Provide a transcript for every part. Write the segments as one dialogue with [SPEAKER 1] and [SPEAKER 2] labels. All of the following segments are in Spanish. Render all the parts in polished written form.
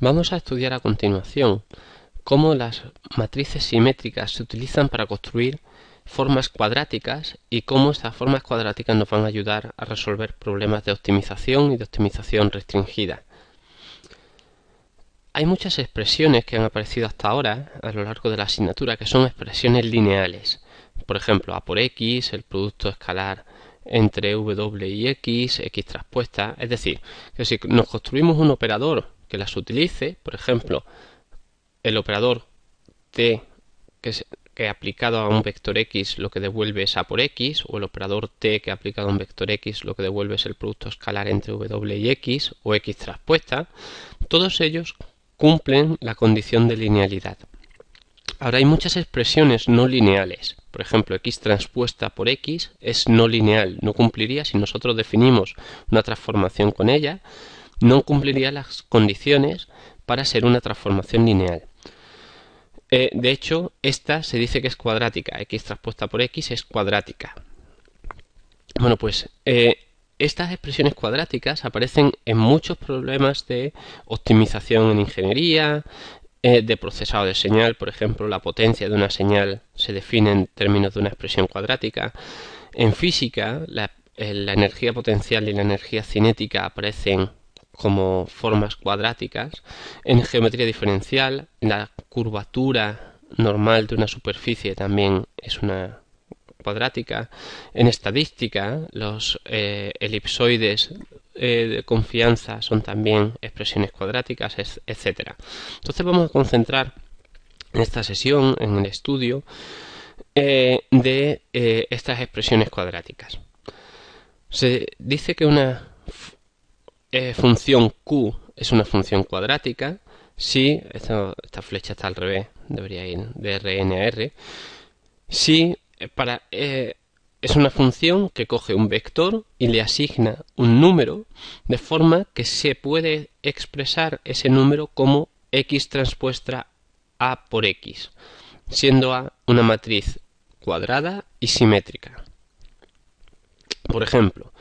[SPEAKER 1] Vamos a estudiar a continuación cómo las matrices simétricas se utilizan para construir formas cuadráticas y cómo estas formas cuadráticas nos van a ayudar a resolver problemas de optimización y de optimización restringida. Hay muchas expresiones que han aparecido hasta ahora a lo largo de la asignatura que son expresiones lineales. Por ejemplo, a por x, el producto escalar entre w y x traspuesta. Es decir, que si nos construimos un operador que las utilice, por ejemplo, el operador t que aplicado a un vector x lo que devuelve es a por x, o el operador t que aplicado a un vector x lo que devuelve es el producto escalar entre w y x, o x traspuesta, todos ellos cumplen la condición de linealidad. Ahora hay muchas expresiones no lineales. Por ejemplo, x transpuesta por x es no lineal, no cumpliría si nosotros definimos una transformación con ella, no cumpliría las condiciones para ser una transformación lineal. De hecho, esta se dice que es cuadrática, x transpuesta por x es cuadrática. Bueno, pues estas expresiones cuadráticas aparecen en muchos problemas de optimización en ingeniería, de procesado de señal. Por ejemplo, la potencia de una señal se define en términos de una expresión cuadrática. En física, la energía potencial y la energía cinética aparecen como formas cuadráticas. En geometría diferencial, la curvatura normal de una superficie también es una cuadrática. En estadística, los elipsoides de confianza son también expresiones cuadráticas, etc. Entonces vamos a concentrar en esta sesión, en el estudio de estas expresiones cuadráticas. Se dice que una función q es una función cuadrática si, esta flecha está al revés, debería ir de Rn a R, si es una función que coge un vector y le asigna un número de forma que se puede expresar ese número como x transpuesta a por x, siendo a una matriz cuadrada y simétrica. Por ejemplo,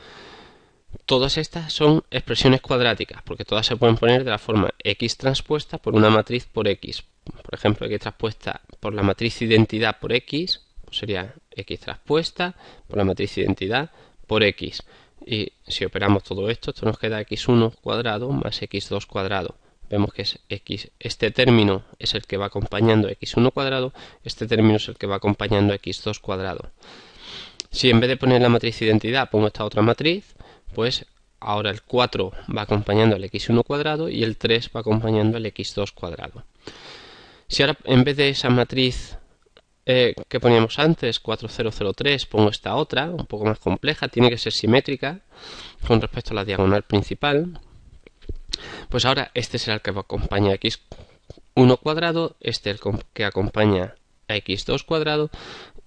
[SPEAKER 1] todas estas son expresiones cuadráticas porque todas se pueden poner de la forma x transpuesta por una matriz por x. Por ejemplo, x transpuesta por la matriz identidad por x sería x transpuesta por la matriz identidad por x. Y si operamos todo esto nos queda x1 cuadrado más x2 cuadrado. Vemos que es x, este término es el que va acompañando x1 cuadrado, este término es el que va acompañando x2 cuadrado. Si en vez de poner la matriz identidad pongo esta otra matriz, pues ahora el 4 va acompañando al x1 cuadrado y el 3 va acompañando al x2 cuadrado. Si ahora en vez de esa matriz que poníamos antes, 4003, pongo esta otra, un poco más compleja, tiene que ser simétrica con respecto a la diagonal principal, pues ahora este será el que acompaña a x1 cuadrado, este el que acompaña a x2 cuadrado,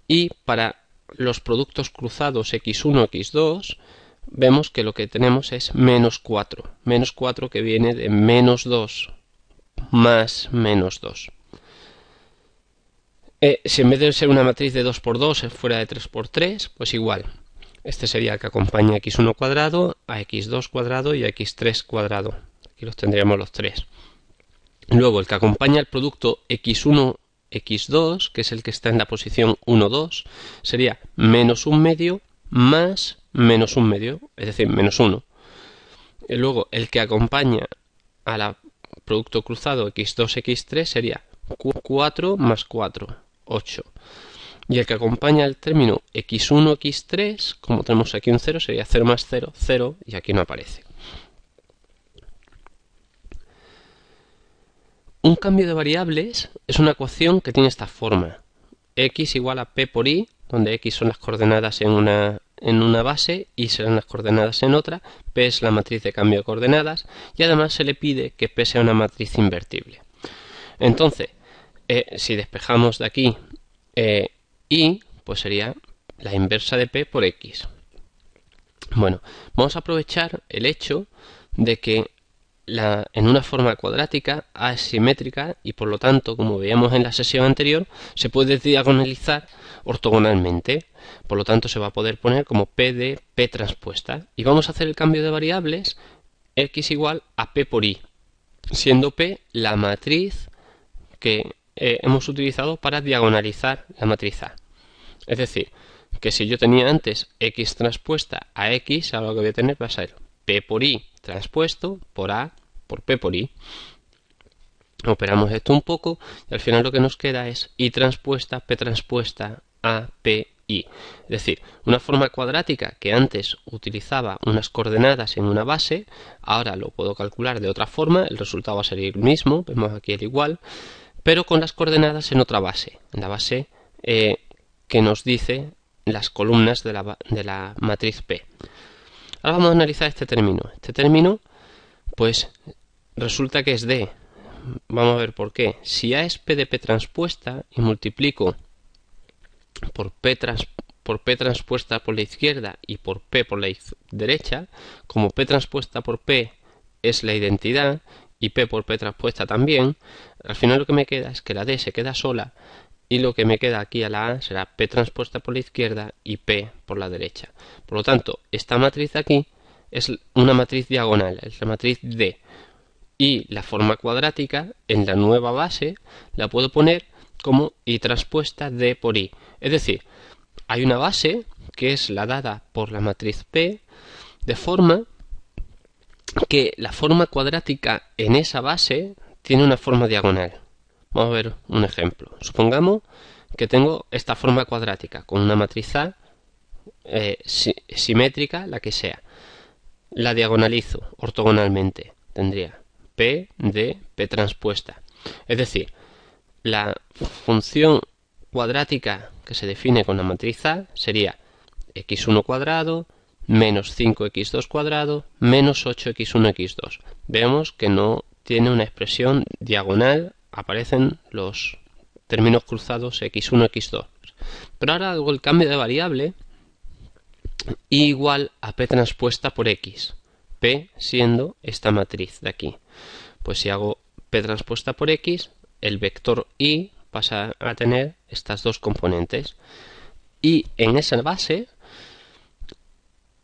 [SPEAKER 1] y para los productos cruzados x1, x2, vemos que lo que tenemos es menos 4 que viene de menos 2 más menos 2. Si en vez de ser una matriz de 2 por 2 fuera de 3 por 3, pues igual. Este sería el que acompaña a x1 cuadrado, a x2 cuadrado y a x3 cuadrado. Aquí los tendríamos los tres. Luego el que acompaña el producto x1, x2, que es el que está en la posición 1, 2, sería menos 1 medio más menos 1 medio, es decir, menos 1. Y luego el que acompaña al producto cruzado x2, x3 sería 4 más 4, 8. Y el que acompaña el término x1, x3, como tenemos aquí un 0, sería 0 más 0, 0, y aquí no aparece. Un cambio de variables es una ecuación que tiene esta forma. X igual a p por i, donde x son las coordenadas en una base y serán las coordenadas en otra. P es la matriz de cambio de coordenadas y además se le pide que P sea una matriz invertible. Entonces, si despejamos de aquí i, pues sería la inversa de p por x. Bueno, vamos a aprovechar el hecho de que en una forma cuadrática a es simétrica y por lo tanto, como veíamos en la sesión anterior, se puede diagonalizar ortogonalmente. Por lo tanto, se va a poder poner como p de p transpuesta. Y vamos a hacer el cambio de variables x igual a p por i. siendo P la matriz que hemos utilizado para diagonalizar la matriz A. Es decir, que si yo tenía antes X transpuesta a X, ahora lo que voy a tener va a ser P por I transpuesto por A por P por I. Operamos esto un poco y al final lo que nos queda es I transpuesta P transpuesta A P I. Es decir, una forma cuadrática que antes utilizaba unas coordenadas en una base, ahora lo puedo calcular de otra forma, el resultado va a ser el mismo, vemos aquí el igual, pero con las coordenadas en otra base, en la base que nos dice las columnas de la matriz P. Ahora vamos a analizar este término. Este término, pues, resulta que es D. Vamos a ver por qué. Si A es P de P transpuesta y multiplico por P transpuesta por la izquierda y por P por la derecha, como P transpuesta por P es la identidad y P por P transpuesta también, al final lo que me queda es que la D se queda sola y lo que me queda aquí a la A será P transpuesta por la izquierda y P por la derecha. Por lo tanto, esta matriz de aquí es una matriz diagonal, es la matriz D. Y la forma cuadrática en la nueva base la puedo poner como I transpuesta D por I. Es decir, hay una base que es la dada por la matriz P, de forma que la forma cuadrática en esa base tiene una forma diagonal. Vamos a ver un ejemplo. Supongamos que tengo esta forma cuadrática con una matriz A simétrica, la que sea. La diagonalizo ortogonalmente. Tendría P de P transpuesta. Es decir, la función cuadrática que se define con la matriz A sería x1 cuadrado menos 5x2 cuadrado menos 8x1x2. Vemos que no tiene una expresión diagonal, aparecen los términos cruzados x1, x2. Pero ahora hago el cambio de variable y igual a p transpuesta por x, p siendo esta matriz de aquí. Pues si hago p transpuesta por x, el vector y pasa a tener estas dos componentes. Y en esa base,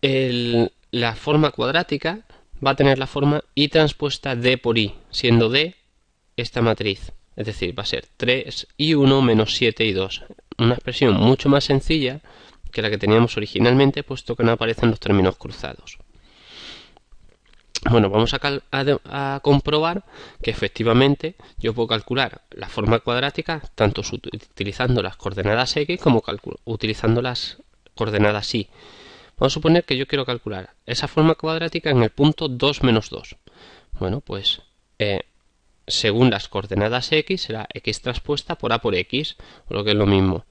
[SPEAKER 1] la forma cuadrática va a tener la forma y transpuesta d por i, siendo d esta matriz. Es decir, va a ser 3 y 1 menos 7 y 2. Una expresión mucho más sencilla que la que teníamos originalmente, puesto que no aparecen los términos cruzados. Bueno, vamos a comprobar que efectivamente yo puedo calcular la forma cuadrática tanto utilizando las coordenadas x como utilizando las coordenadas y. Vamos a suponer que yo quiero calcular esa forma cuadrática en el punto 2 menos 2. Bueno, pues según las coordenadas x será x transpuesta por a por x, o lo que es lo mismo.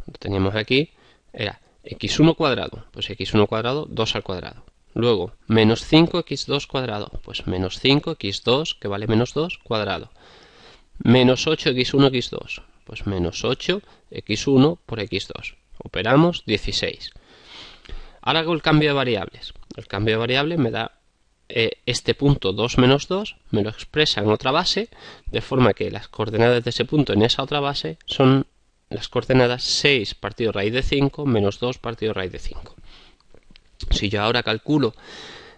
[SPEAKER 1] Lo teníamos aquí, era x1 cuadrado, pues x1 cuadrado, 2 al cuadrado. Luego, menos 5x2 cuadrado, pues menos 5x2, que vale menos 2, cuadrado. Menos 8x1, x2, pues menos 8x1 por x2. Operamos 16. Ahora hago el cambio de variables. El cambio de variables me da este punto 2 menos 2, me lo expresa en otra base, de forma que las coordenadas de ese punto en esa otra base son las coordenadas 6 partido raíz de 5 menos 2 partido raíz de 5. Si yo ahora calculo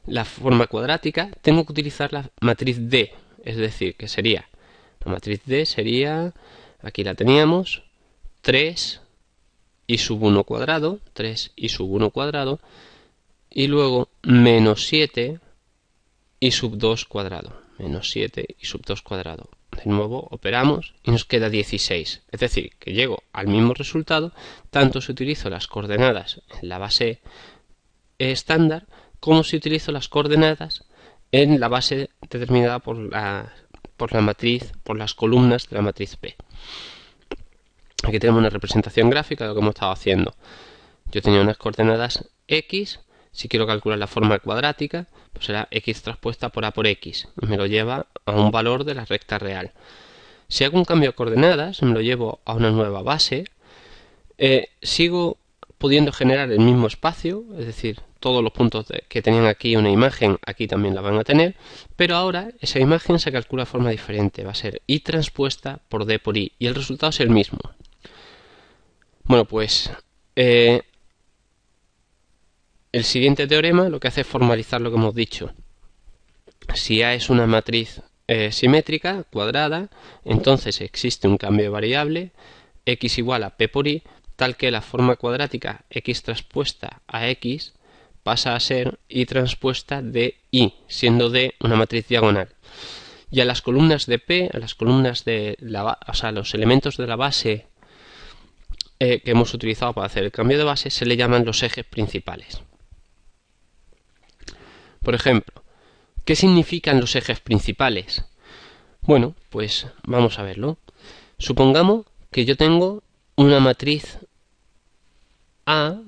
[SPEAKER 1] la forma cuadrática, tengo que utilizar la matriz D, es decir, que sería, la matriz D sería, aquí la teníamos, 3 y sub 1 cuadrado, 3 y sub 1 cuadrado, y luego menos 7 y sub 2 cuadrado, menos 7 y sub 2 cuadrado. De nuevo operamos y nos queda 16, es decir, que llego al mismo resultado tanto si utilizo las coordenadas en la base estándar como si utilizo las coordenadas en la base determinada por la matriz, por las columnas de la matriz P. Aquí tenemos una representación gráfica de lo que hemos estado haciendo. Yo tenía unas coordenadas x, si quiero calcular la forma cuadrática, pues será x transpuesta por a por x, y me lo lleva a un valor de la recta real. Si hago un cambio de coordenadas, me lo llevo a una nueva base, sigo pudiendo generar el mismo espacio, es decir, todos los puntos que tenían aquí una imagen, aquí también la van a tener, pero ahora esa imagen se calcula de forma diferente, va a ser y transpuesta por d por i, y el resultado es el mismo. Bueno, pues el siguiente teorema lo que hace es formalizar lo que hemos dicho. Si A es una matriz simétrica, cuadrada, entonces existe un cambio de variable, x igual a p por y, tal que la forma cuadrática x transpuesta a x pasa a ser y transpuesta de y, siendo D una matriz diagonal. Y a las columnas de P, a las columnas de los elementos de la base que hemos utilizado para hacer el cambio de base, se le llaman los ejes principales. Por ejemplo, ¿qué significan los ejes principales? Bueno, pues vamos a verlo. Supongamos que yo tengo una matriz A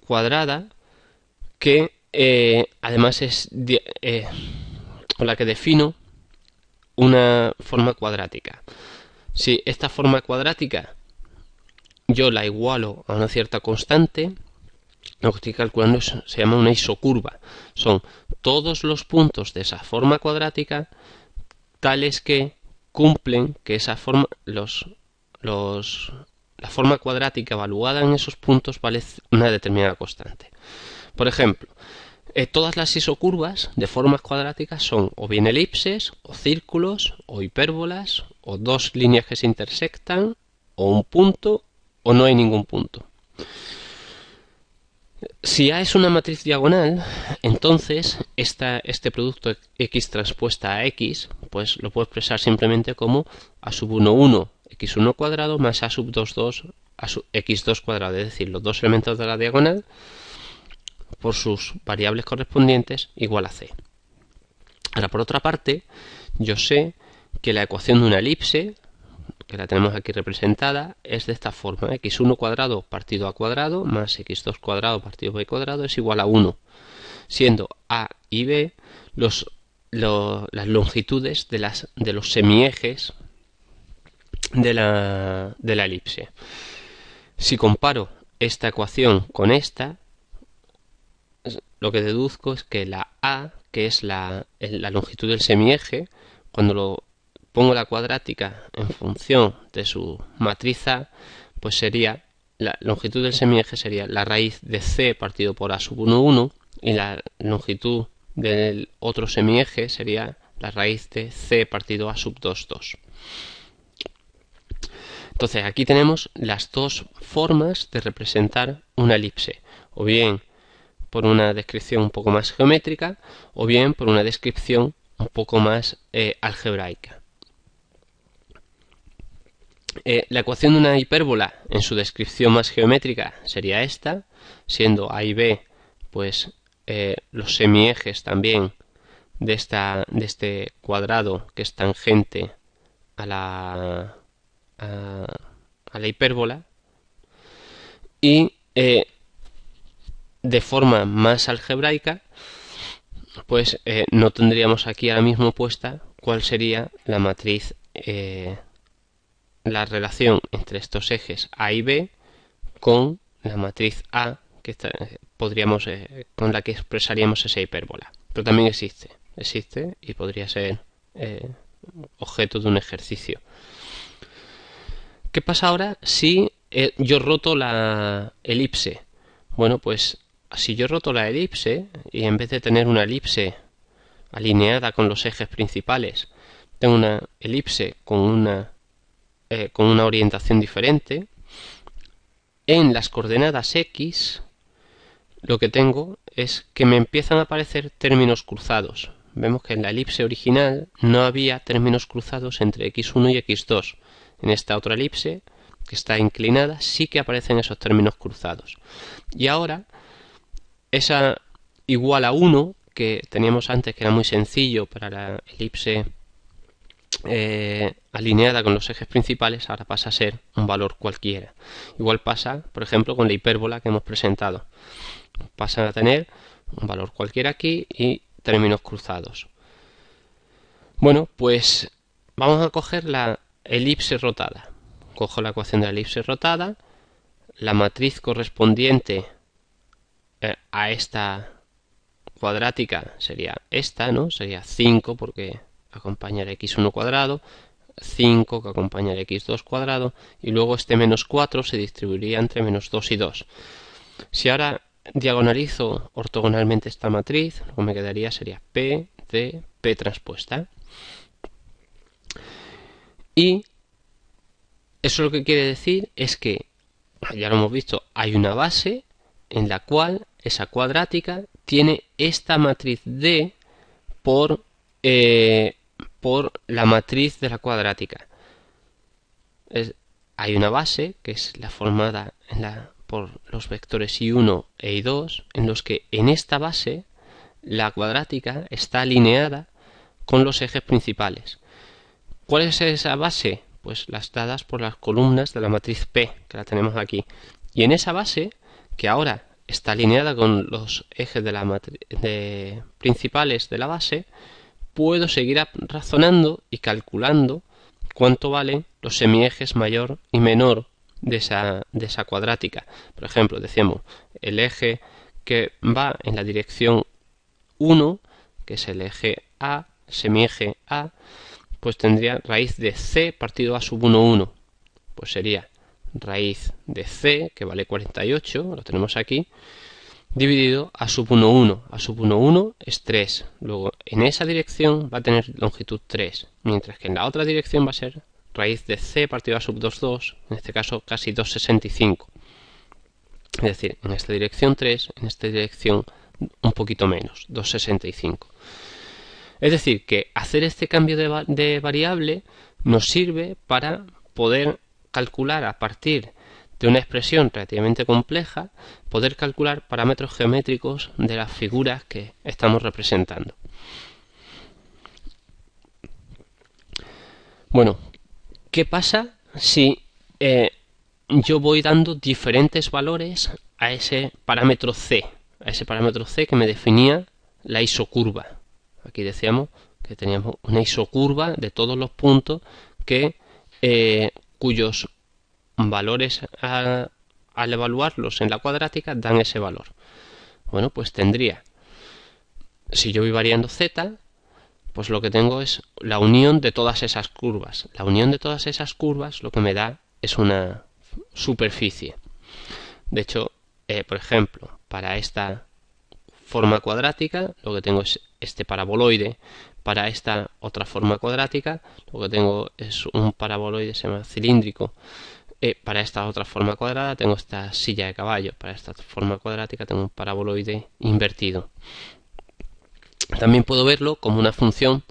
[SPEAKER 1] cuadrada que además es con la que defino una forma cuadrática. Si esta forma cuadrática yo la igualo a una cierta constante, lo que estoy calculando se llama una isocurva. Son todos los puntos de esa forma cuadrática tales que cumplen que esa forma, la forma cuadrática evaluada en esos puntos vale una determinada constante. Por ejemplo, todas las isocurvas de formas cuadráticas son o bien elipses, o círculos, o hipérbolas, o dos líneas que se intersectan, o un punto, o no hay ningún punto. Si A es una matriz diagonal, entonces este producto x transpuesta a x, pues lo puedo expresar simplemente como a sub 1, 1, x1 cuadrado más a sub 2, 2, x2 cuadrado, es decir, los dos elementos de la diagonal por sus variables correspondientes igual a c. Ahora, por otra parte, yo sé que la ecuación de una elipse, que la tenemos aquí representada, es de esta forma: x1 cuadrado partido a cuadrado más x2 cuadrado partido b cuadrado es igual a 1, siendo a y b las longitudes de los semiejes de la elipse. Si comparo esta ecuación con esta, lo que deduzco es que la a, que es la longitud del semieje, cuando pongo la cuadrática en función de su matriz A, pues sería la longitud del semieje sería la raíz de c partido por a sub 1, 1, y la longitud del otro semieje sería la raíz de c partido a sub 2, 2. Entonces aquí tenemos las dos formas de representar una elipse, o bien por una descripción un poco más geométrica, o bien por una descripción un poco más algebraica. La ecuación de una hipérbola en su descripción más geométrica sería esta, siendo a y b pues los semiejes también de este cuadrado que es tangente a la hipérbola, y de forma más algebraica, pues no tendríamos aquí ahora mismo puesta cuál sería la matriz, la relación entre estos ejes A y B con la matriz A que podríamos con la que expresaríamos esa hipérbola. Pero también existe y podría ser objeto de un ejercicio. ¿Qué pasa ahora si yo roto la elipse? Bueno, pues si yo roto la elipse y en vez de tener una elipse alineada con los ejes principales, tengo una elipse con una orientación diferente, en las coordenadas x lo que tengo es que me empiezan a aparecer términos cruzados. Vemos que en la elipse original no había términos cruzados entre x1 y x2. En esta otra elipse, que está inclinada, sí que aparecen esos términos cruzados. Y ahora, esa igual a 1 que teníamos antes, que era muy sencillo para la elipse alineada con los ejes principales, ahora pasa a ser un valor cualquiera. Igual pasa, por ejemplo, con la hipérbola que hemos presentado. Pasan a tener un valor cualquiera aquí y términos cruzados. Bueno, pues vamos a coger la elipse rotada. Cojo la ecuación de la elipse rotada, la matriz correspondiente a esta cuadrática sería esta, ¿no? Sería 5 porque acompaña el x1 cuadrado, 5 que acompaña el x2 cuadrado, y luego este menos 4 se distribuiría entre menos 2 y 2. Si ahora diagonalizo ortogonalmente esta matriz, lo que me quedaría sería P de P transpuesta. Y eso lo que quiere decir es que, ya lo hemos visto, hay una base en la cual esa cuadrática tiene esta matriz D por la matriz de la cuadrática. Hay una base que es la formada por los vectores I1 e I2, en los que en esta base la cuadrática está alineada con los ejes principales. ¿Cuál es esa base? Pues las dadas por las columnas de la matriz P, que la tenemos aquí. Y en esa base, que ahora está alineada con los ejes principales de la base, puedo seguir razonando y calculando cuánto valen los semiejes mayor y menor de esa cuadrática. Por ejemplo, decíamos, el eje que va en la dirección 1, que es el eje A, semieje A, pues tendría raíz de C partido A sub 1, 1. Pues sería raíz de C, que vale 48, lo tenemos aquí, dividido A sub 1, 1. A sub 1, 1 es 3. Luego, en esa dirección va a tener longitud 3, mientras que en la otra dirección va a ser raíz de C partido A sub 2, 2, en este caso casi 2,65. Es decir, en esta dirección 3, en esta dirección un poquito menos, 2,65. Es decir, que hacer este cambio de variable nos sirve para poder calcular a partir de una expresión relativamente compleja, poder calcular parámetros geométricos de las figuras que estamos representando. Bueno, ¿qué pasa si yo voy dando diferentes valores a ese parámetro C? A ese parámetro C que me definía la isocurva. Aquí decíamos que teníamos una isocurva de todos los puntos cuyos valores al evaluarlos en la cuadrática dan ese valor. Bueno, pues tendría, si yo voy variando z, pues lo que tengo es la unión de todas esas curvas. La unión de todas esas curvas lo que me da es una superficie. De hecho, por ejemplo, para esta forma cuadrática lo que tengo es este paraboloide. Para esta otra forma cuadrática lo que tengo es un paraboloide, se llama cilíndrico. Para esta otra forma cuadrada tengo esta silla de caballo. Para esta forma cuadrática tengo un paraboloide invertido. También puedo verlo como una función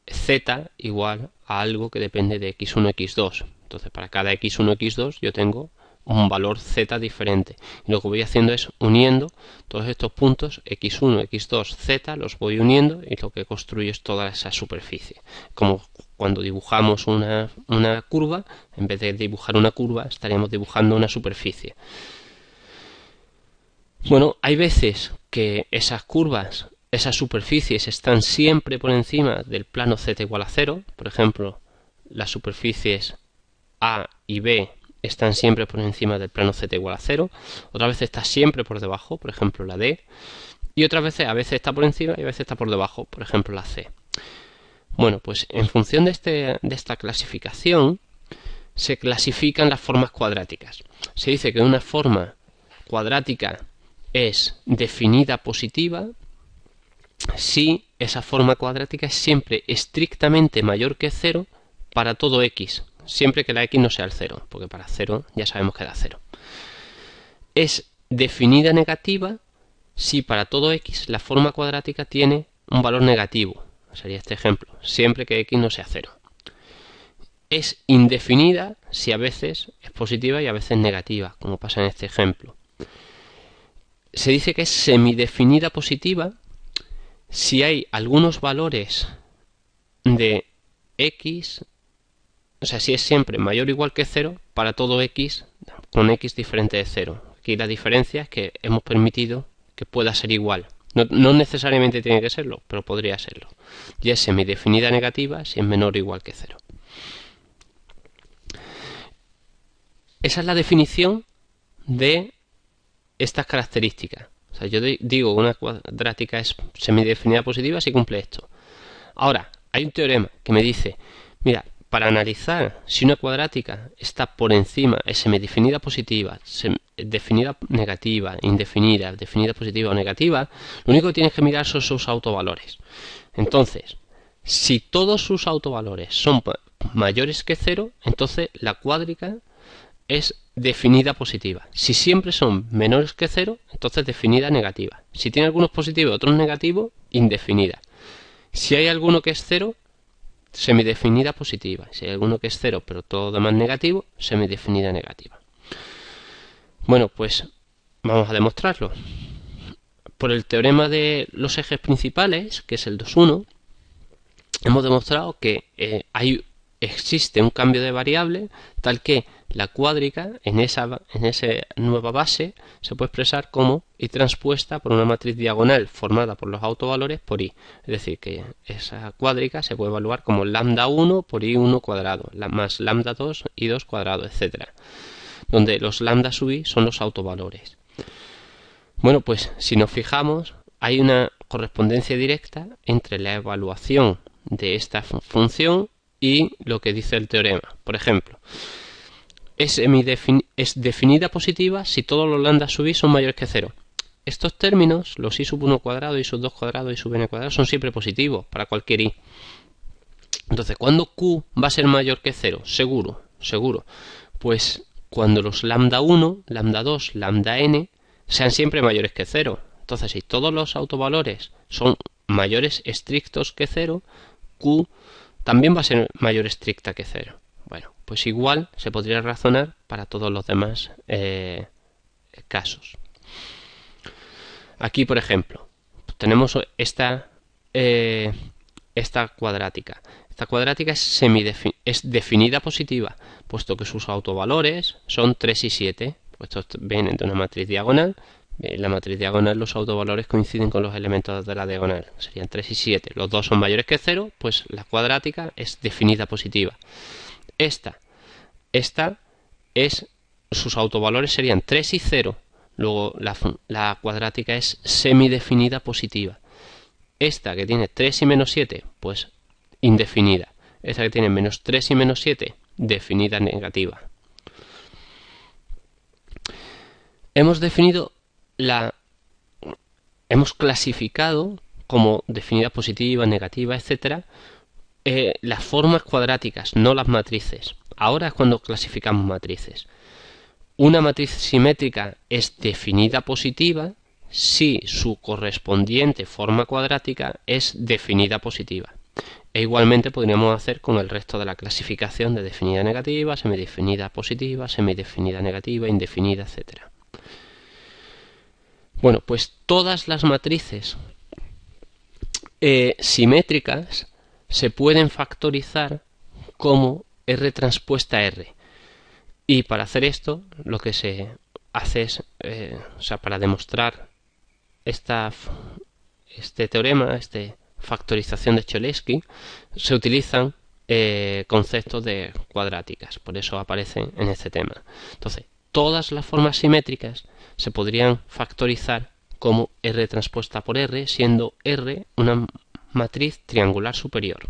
[SPEAKER 1] z igual a algo que depende de x1, x2. Entonces para cada x1, x2 yo tengo un valor z diferente. Y lo que voy haciendo es uniendo todos estos puntos x1, x2, z, los voy uniendo y lo que construyo es toda esa superficie. Como cuando dibujamos una curva, en vez de dibujar una curva, estaríamos dibujando una superficie. Bueno, hay veces que esas curvas, esas superficies están siempre por encima del plano z igual a 0. Por ejemplo, las superficies A y B están siempre por encima del plano z igual a 0. Otra vez está siempre por debajo, por ejemplo la D. Y otras veces, a veces está por encima y a veces está por debajo, por ejemplo la C. Bueno, pues en función de esta clasificación se clasifican las formas cuadráticas. Se dice que una forma cuadrática es definida positiva si esa forma cuadrática es siempre estrictamente mayor que 0 para todo x, siempre que la x no sea el 0, porque para 0 ya sabemos que da 0. Es definida negativa si para todo x la forma cuadrática tiene un valor negativo. Sería este ejemplo, siempre que x no sea 0. Es indefinida si a veces es positiva y a veces negativa, como pasa en este ejemplo. Se dice que es semidefinida positiva si hay algunos valores de x, o sea, si es siempre mayor o igual que 0 para todo x con x diferente de 0. Aquí la diferencia es que hemos permitido que pueda ser igual. No necesariamente tiene que serlo, pero podría serlo. Y es semidefinida negativa si es menor o igual que 0. Esa es la definición de estas características. O sea, yo digo una cuadrática es semidefinida positiva si cumple esto. Ahora, hay un teorema que me dice, mira, para analizar si una cuadrática está por encima, es semidefinida positiva, definida negativa, indefinida, definida positiva o negativa, lo único que tienes que mirar son sus autovalores. Entonces, si todos sus autovalores son mayores que 0, entonces la cuádrica es definida positiva. Si siempre son menores que 0, entonces definida negativa. Si tiene algunos positivos y otros negativos, indefinida. Si hay alguno que es 0, semidefinida positiva. Si hay alguno que es 0 pero todo lo demás negativo, semidefinida negativa. Bueno, pues vamos a demostrarlo. Por el teorema de los ejes principales, que es el 2,1, hemos demostrado que existe un cambio de variable tal que la cuádrica en esa nueva base se puede expresar como y transpuesta por una matriz diagonal formada por los autovalores por i. Es decir, que esa cuádrica se puede evaluar como lambda 1 por i1 cuadrado, más lambda 2 i2 cuadrado, etc. Donde los lambda sub i son los autovalores. Bueno, pues si nos fijamos, hay una correspondencia directa entre la evaluación de esta función y lo que dice el teorema. Por ejemplo, es definida positiva si todos los lambda sub i son mayores que 0. Estos términos, los i sub 1 cuadrado, i sub 2 cuadrado, i sub n cuadrado, son siempre positivos para cualquier i. Entonces, ¿cuándo q va a ser mayor que 0? Seguro. Pues cuando los lambda 1, lambda 2, lambda n sean siempre mayores que 0. Entonces, si todos los autovalores son mayores estrictos que 0, q también va a ser mayor estricta que 0. Bueno, pues igual se podría razonar para todos los demás casos. Aquí, por ejemplo, tenemos esta cuadrática. Esta cuadrática es definida positiva, puesto que sus autovalores son 3 y 7. Estos vienen de una matriz diagonal. En la matriz diagonal los autovalores coinciden con los elementos de la diagonal. Serían 3 y 7. Los dos son mayores que 0, pues la cuadrática es definida positiva. Sus autovalores serían 3 y 0. Luego la cuadrática es semidefinida positiva. Esta que tiene 3 y menos 7, pues indefinida. Esta que tiene menos 3 y menos 7, definida negativa. Hemos clasificado como definida positiva, negativa, etc. Las formas cuadráticas, no las matrices. Ahora es cuando clasificamos matrices. Una matriz simétrica es definida positiva si su correspondiente forma cuadrática es definida positiva. E igualmente podríamos hacer con el resto de la clasificación de definida negativa, semidefinida positiva, semidefinida negativa, indefinida, etc. Bueno, pues todas las matrices simétricas se pueden factorizar como R transpuesta R. Y para hacer esto, lo que se hace es, para demostrar este teorema, factorización de Cholesky, se utilizan conceptos de cuadráticas. Por eso aparecen en este tema. Entonces, todas las formas simétricas se podrían factorizar como R transpuesta por R, siendo R una matriz triangular superior.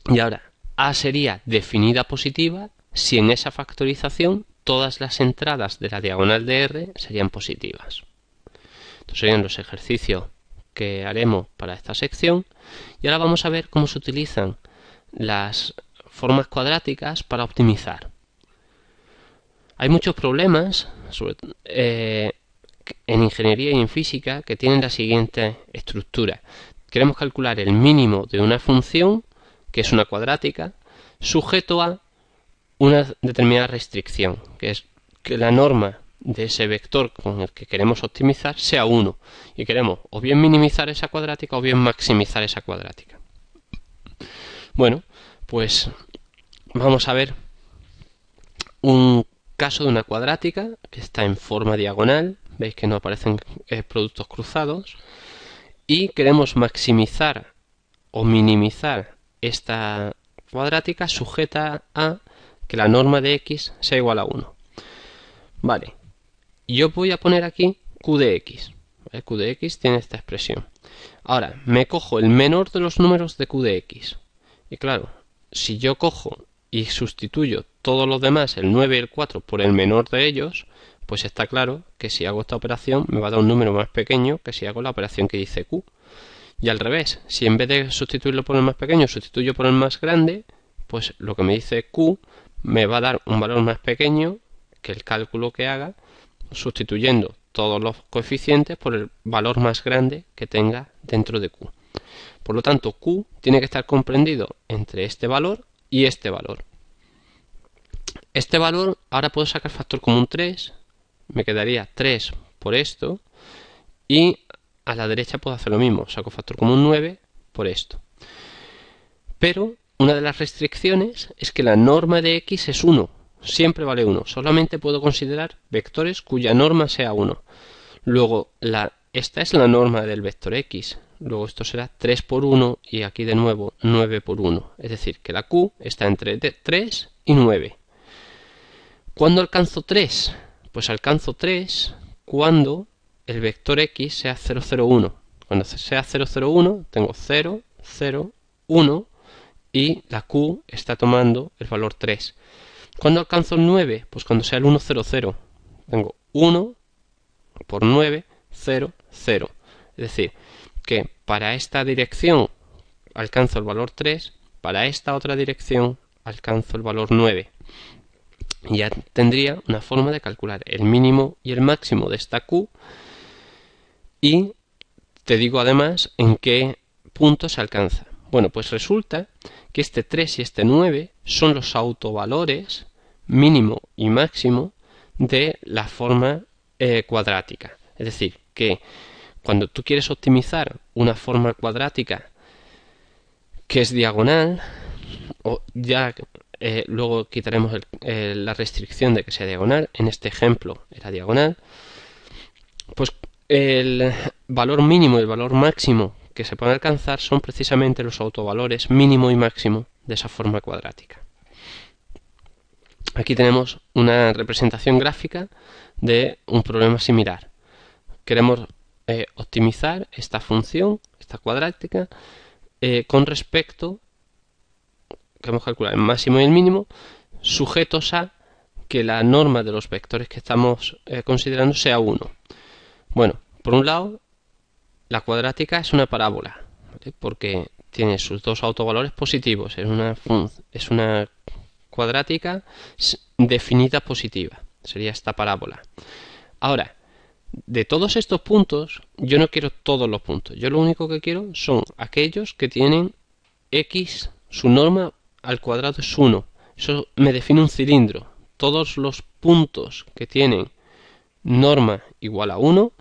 [SPEAKER 1] Y ahora, A sería definida positiva si en esa factorización todas las entradas de la diagonal de R serían positivas. Estos serían los ejercicios que haremos para esta sección. Y ahora vamos a ver cómo se utilizan las formas cuadráticas para optimizar. Hay muchos problemas en ingeniería y en física que tienen la siguiente estructura. Queremos calcular el mínimo de una función, que es una cuadrática, sujeto a una determinada restricción, que es que la norma de ese vector con el que queremos optimizar sea 1. Y queremos o bien minimizar esa cuadrática o bien maximizar esa cuadrática. Bueno, pues vamos a ver un caso de una cuadrática que está en forma diagonal. Veis que no aparecen productos cruzados. Y queremos maximizar o minimizar esta cuadrática sujeta a que la norma de x sea igual a 1. Vale, yo voy a poner aquí q de x. Q de x tiene esta expresión. Ahora, me cojo el menor de los números de q de x. Y claro, si yo cojo y sustituyo todos los demás, el 9 y el 4, por el menor de ellos, pues está claro que si hago esta operación me va a dar un número más pequeño que si hago la operación que dice Q. Y al revés, si en vez de sustituirlo por el más pequeño sustituyo por el más grande, pues lo que me dice Q me va a dar un valor más pequeño que el cálculo que haga sustituyendo todos los coeficientes por el valor más grande que tenga dentro de Q. Por lo tanto, Q tiene que estar comprendido entre este valor y este valor. Este valor, ahora puedo sacar factor común 3, me quedaría 3 por esto, y a la derecha puedo hacer lo mismo, saco factor común 9 por esto. Pero una de las restricciones es que la norma de x es 1, siempre vale 1, solamente puedo considerar vectores cuya norma sea 1. Luego, esta es la norma del vector x, luego esto será 3 por 1 y aquí de nuevo 9 por 1, es decir, que la q está entre 3 y 9. ¿Cuándo alcanzo 3? Pues alcanzo 3 cuando el vector x sea 0, 0, 1. Cuando sea 0, 0, 1 tengo 0, 0, 1 y la q está tomando el valor 3. ¿Cuándo alcanzo el 9? Pues cuando sea el 1, 0, 0. Tengo 1 por 9, 0, 0. Es decir, que para esta dirección alcanzo el valor 3, para esta otra dirección alcanzo el valor 9. Y ya tendría una forma de calcular el mínimo y el máximo de esta Q, y te digo además en qué punto se alcanza. Bueno, pues resulta que este 3 y este 9 son los autovalores mínimo y máximo de la forma cuadrática. Es decir, que cuando tú quieres optimizar una forma cuadrática que es diagonal, o ya luego quitaremos la restricción de que sea diagonal, en este ejemplo era diagonal, pues el valor mínimo y el valor máximo que se pueden alcanzar son precisamente los autovalores mínimo y máximo de esa forma cuadrática. Aquí tenemos una representación gráfica de un problema similar. Queremos optimizar esta función, esta cuadrática, con respecto, queremos calcular el máximo y el mínimo, sujetos a que la norma de los vectores que estamos considerando sea 1. Bueno, por un lado, la cuadrática es una parábola, ¿vale? Porque tiene sus dos autovalores positivos, es una cuadrática definida positiva, sería esta parábola. Ahora, de todos estos puntos, yo no quiero todos los puntos, yo lo único que quiero son aquellos que tienen x, su norma al cuadrado es 1, eso me define un cilindro. Todos los puntos que tienen norma igual a 1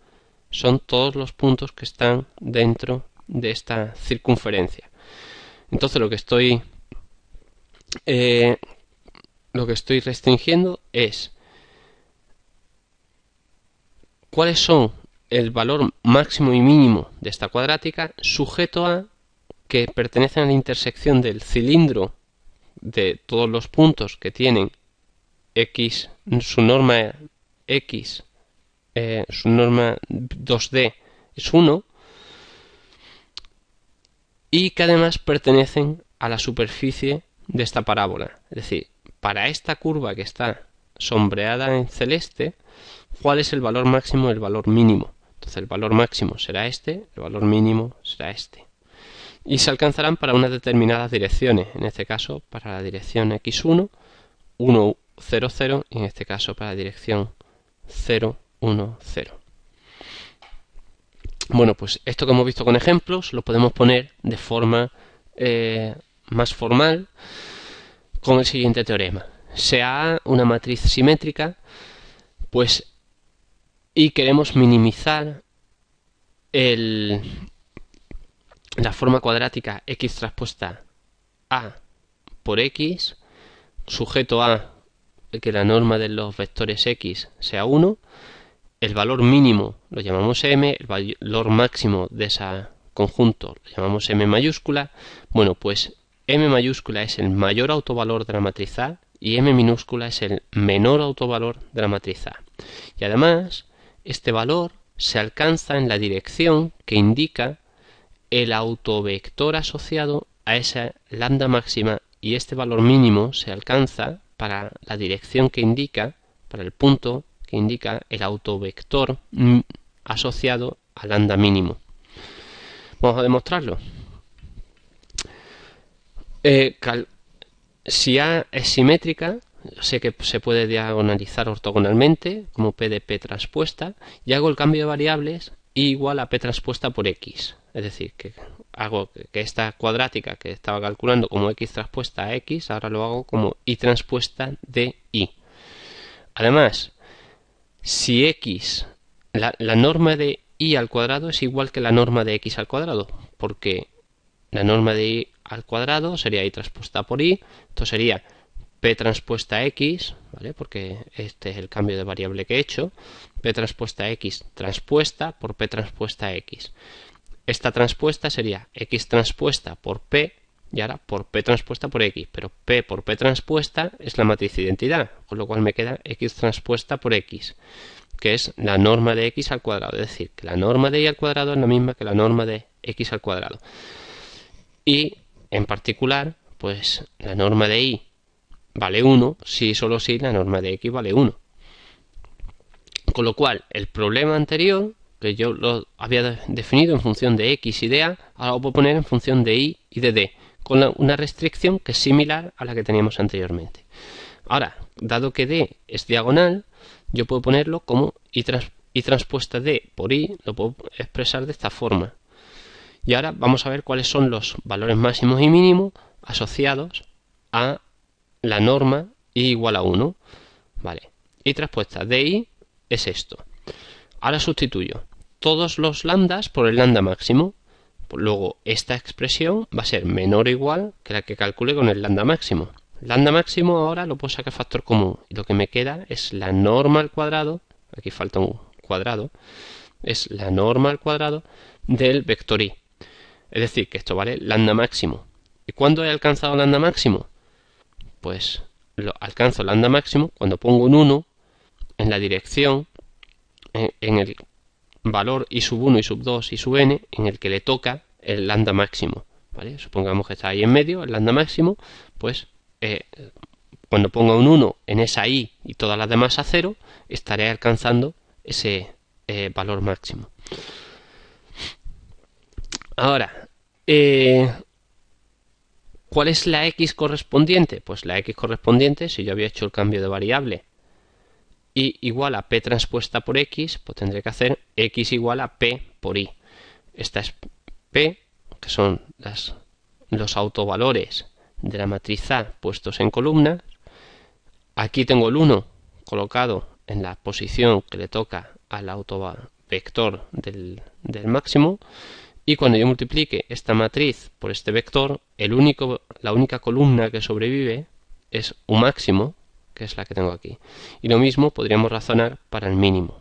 [SPEAKER 1] son todos los puntos que están dentro de esta circunferencia. Entonces lo que estoy restringiendo es cuáles son el valor máximo y mínimo de esta cuadrática sujeto a que pertenecen a la intersección del cilindro de todos los puntos que tienen x, su norma x, su norma 2D es 1, y que además pertenecen a la superficie de esta parábola. Es decir, para esta curva que está sombreada en celeste, ¿cuál es el valor máximo y el valor mínimo? Entonces el valor máximo será este, el valor mínimo será este. Y se alcanzarán para unas determinadas direcciones, en este caso para la dirección x1, 1, 0, 0, y en este caso para la dirección 0, 1, 0. Bueno, pues esto que hemos visto con ejemplos lo podemos poner de forma más formal con el siguiente teorema. Sea una matriz simétrica, pues, y queremos minimizar la forma cuadrática x transpuesta a por x, sujeto a que la norma de los vectores x sea 1, el valor mínimo lo llamamos m, el valor máximo de ese conjunto lo llamamos m mayúscula. Bueno, pues m mayúscula es el mayor autovalor de la matriz A y m minúscula es el menor autovalor de la matriz A. Y además, este valor se alcanza en la dirección que indica el autovector asociado a esa lambda máxima, y este valor mínimo se alcanza para la dirección que indica, para el punto que que indica el autovector asociado al lambda mínimo. Vamos a demostrarlo. Si A es simétrica, sé que se puede diagonalizar ortogonalmente como P de P transpuesta, y hago el cambio de variables y igual a P transpuesta por X. Es decir, que hago que esta cuadrática que estaba calculando como X transpuesta a X, ahora lo hago como Y transpuesta de Y. Además, si X, la norma de Y al cuadrado es igual que la norma de X al cuadrado, porque la norma de Y al cuadrado sería Y transpuesta por Y, esto sería P transpuesta X, ¿vale? Porque este es el cambio de variable que he hecho, P transpuesta X transpuesta por P transpuesta X. Esta transpuesta sería X transpuesta por P y ahora por P transpuesta por X, pero P por P transpuesta es la matriz de identidad, con lo cual me queda X transpuesta por X, que es la norma de X al cuadrado, es decir, que la norma de Y al cuadrado es la misma que la norma de X al cuadrado. Y en particular, pues la norma de Y vale 1 si solo si la norma de X vale 1. Con lo cual, el problema anterior, que yo lo había definido en función de X y de A, ahora lo puedo poner en función de Y y de D, con una restricción que es similar a la que teníamos anteriormente. Ahora, dado que D es diagonal, yo puedo ponerlo como Y transpuesta D por Y, lo puedo expresar de esta forma. Y ahora vamos a ver cuáles son los valores máximos y mínimos asociados a la norma Y igual a 1. Vale. Y transpuesta de Y es esto. Ahora sustituyo todos los lambdas por el lambda máximo. Luego esta expresión va a ser menor o igual que la que calcule con el lambda máximo. Lambda máximo ahora lo puedo sacar factor común. Y lo que me queda es la norma al cuadrado. Aquí falta un cuadrado. Es la norma al cuadrado del vector Y. Es decir, que esto vale lambda máximo. ¿Y cuándo he alcanzado lambda máximo? Pues alcanzo lambda máximo cuando pongo un 1 en la dirección, en el valor I sub 1, I sub 2, I sub n, en el que le toca el lambda máximo. ¿Vale? Supongamos que está ahí en medio, el lambda máximo, pues cuando ponga un 1 en esa I y todas las demás a 0, estaré alcanzando ese valor máximo. Ahora, ¿cuál es la X correspondiente? Pues la X correspondiente, si yo había hecho el cambio de variable Y igual a P transpuesta por X, pues tendré que hacer X igual a P por Y. Esta es P, que son los autovalores de la matriz A puestos en columnas. Aquí tengo el 1 colocado en la posición que le toca al autovector del máximo. Y cuando yo multiplique esta matriz por este vector, la única columna que sobrevive es U máximo, que es la que tengo aquí. Y lo mismo podríamos razonar para el mínimo.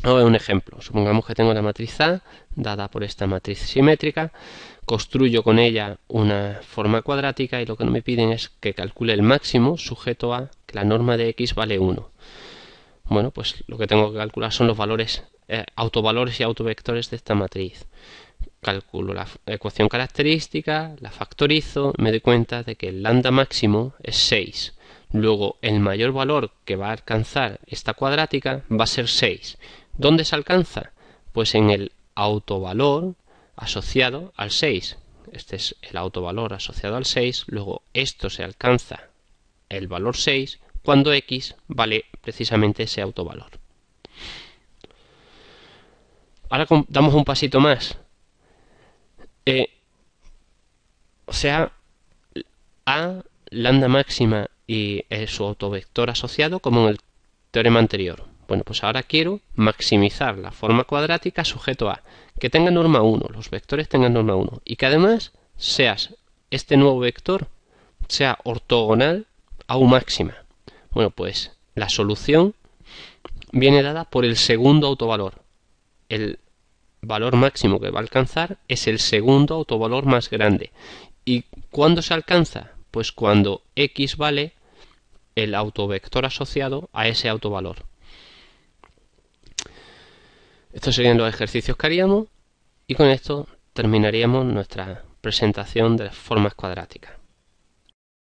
[SPEAKER 1] Vamos a ver un ejemplo. Supongamos que tengo la matriz A dada por esta matriz simétrica, construyo con ella una forma cuadrática y lo que me piden es que calcule el máximo sujeto a que la norma de X vale 1. Bueno, pues lo que tengo que calcular son los valores autovalores y autovectores de esta matriz. Calculo la ecuación característica, la factorizo, me doy cuenta de que el lambda máximo es 6. Luego el mayor valor que va a alcanzar esta cuadrática va a ser 6. ¿Dónde se alcanza? Pues en el autovalor asociado al 6. Este es el autovalor asociado al 6. Luego esto se alcanza el valor 6 cuando X vale precisamente ese autovalor. Ahora damos un pasito más. O sea, A, lambda máxima y su autovector asociado como en el teorema anterior. Bueno, pues ahora quiero maximizar la forma cuadrática sujeto a que tenga norma 1, los vectores tengan norma 1 y que además este nuevo vector sea ortogonal a U máxima. Bueno, pues la solución viene dada por el segundo autovalor. El valor máximo que va a alcanzar es el segundo autovalor más grande. ¿Y cuándo se alcanza? Pues cuando X vale el autovector asociado a ese autovalor. Estos serían los ejercicios que haríamos y con esto terminaríamos nuestra presentación de las formas cuadráticas.